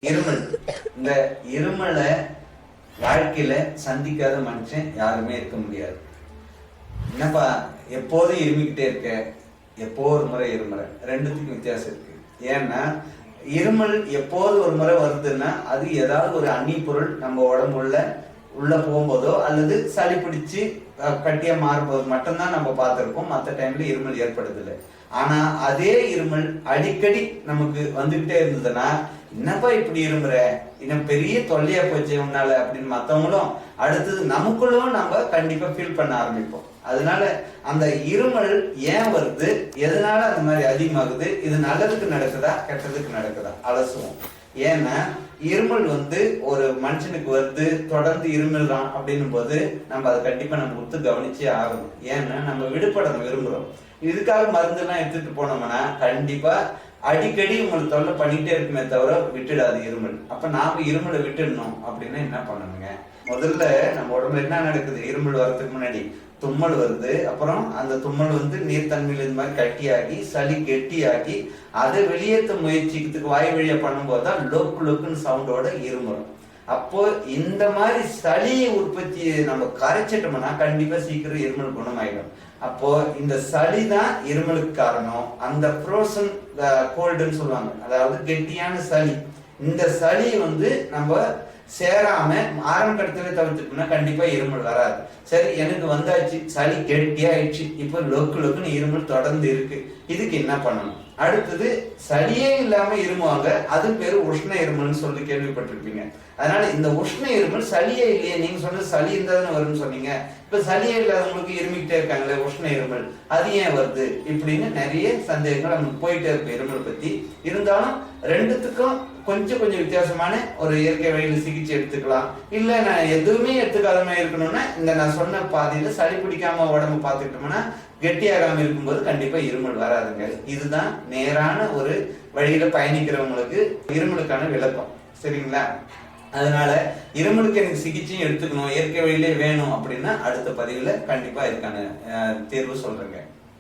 இருமல். இந்த இருமலை வாழ்க்கையில சந்திக்காத மனுஷன் யாருமே இருக்க முடியாது. என்னப்பா எப்போதும் இருமிக்கிட்டே இருக்க, எப்போ ஒரு முறை இருமுறை, ரெண்டுத்துக்கும் வித்தியாசம் இருக்கு. ஏன்னா இருமல் எப்போது ஒரு முறை வருதுன்னா அது ஏதாவது ஒரு அந்நிய பொருள் நம்ம உள்ள போகும்போதோ அல்லது சளி பிடிச்சு கட்டியா மாறும்போது மட்டும்தான் நம்ம பார்த்துருப்போம். மற்ற டைம்ல இருமல் ஏற்படுதில்லை. ஆனா அதே இருமல் அடிக்கடி நமக்கு வந்துகிட்டே இருந்ததுன்னா, என்னப்பா இப்படி இருமுற, இன்னும் பெரிய தொல்லையா போச்சு உன்னால அப்படின்னு மற்றவங்களும் அடுத்தது நமக்குள்ளும் நம்ம கண்டிப்பா ஃபீல் பண்ண ஆரம்பிப்போம். அதனால அந்த இருமல் ஏன் வருது, எதனால அந்த மாதிரி அதிகமாகுது, இது நல்லதுக்கு நடக்குதா கெட்டதுக்கு நடக்குதா அலசுவோம். ஏன்னா இருமல் ஒரு மனுஷனுக்கு தொடர்ந்து இருமல்றான் அப்படின்னும் போது நம்ம அதை கண்டிப்பா நம்ம ஒத்து கவனிச்சே ஆகணும். ஏன்னா நம்ம விடுபடணும் விரும்புறோம். இதுக்காக மருந்து எல்லாம் எடுத்துட்டு போனோம்னா கண்டிப்பா அடிக்கடி உங்களுக்கு தொல்லை பண்ணிட்டே இருக்குமே தவிர விட்டுடாது இருமல். அப்ப நாம இருமலை விட்டுடணும் அப்படின்னா என்ன பண்ணணுங்க? முதல்ல நம்ம உடம்புல என்ன நடக்குது? இருமல் வர்றதுக்கு முன்னாடி தும்மல் வருது. அப்புறம் அந்த தும்மல் நீர்த்தன்மையில் இந்த மாதிரி கட்டியாகி சளி கெட்டியாகி அதை வெளியேற்ற முயற்சிக்கிறதுக்கு வாய் வழியா பண்ணும்போது தான் லொக்கு லொக்குன்னு சவுண்டோட இருமலும். அப்போ இந்த மாதிரி சளியை உற்பத்தியை நம்ம கரைச்சிட்டோம்னா கண்டிப்பா சீக்கிரம் இருமல் குணமாயிடும். அப்போ இந்த சளி தான் இருமலுக்கு காரணம். அந்த ஃப்ரோசன் கோல்டுன்னு சொல்லுவாங்க, அதாவது கெட்டியான சளி. இந்த சளி நம்ம சேராம ஆரம்ப கட்டத்துல தவிர்த்துட்டோம்னா கண்டிப்பா இருமல் வராது. சரி, எனக்கு வந்தாச்சு, சளி கெட்டியாயிடுச்சு, இப்போ லொக்கு லொக்குன்னு இருமல் தொடர்ந்து இருக்கு, இதுக்கு என்ன பண்ணணும்? அடுத்தது சளியே இல்லாம இருமுவாங்க, அது பேரு உஷ்ண இருமல்னு சொல்லி கேள்விப்பட்டிருப்பீங்க. அதனால இந்த உஷ்ண இருமல் சளியே இல்லையே, நீங்க சொன்னது சளி இருந்தாதானே வரும்னு சொன்னீங்க. இப்ப சளியே இல்லாதவங்களுக்கு இருமிக்கிட்டே இருக்காங்களே உஷ்ண இருமல், அது ஏன் வருது இப்படின்னு நிறைய சந்தேகங்கள் நமக்கு போயிட்டே இருக்கு இருமல் பத்தி. இருந்தாலும் ரெண்டுத்துக்கும் கொஞ்சம் வித்தியாசமான ஒரு இயற்கை வழியில சிகிச்சை எடுத்துக்கலாம். இல்ல நான் எதுவுமே எடுத்துக்காத மாதிரி இருக்கணும்னா இந்த நான் சொன்ன பாதையில சளி பிடிக்காம உடம்பு பார்த்துக்கிட்டோம்னா கெட்டியாகாம இருக்கும்போது கண்டிப்பா இருமல் வராதுங்க. இதுதான் நேரான ஒரு வழியில பயணிக்கிறவங்களுக்கு இருமலுக்கான விளக்கம். சரிங்களா? அதனால இருமலுக்கு எனக்கு சிகிச்சையும் எடுத்துக்கணும், இயற்கை வழியிலே வேணும் அப்படின்னா அடுத்த பதிவுல கண்டிப்பா இதுக்கான தீர்வு சொல்றேங்க.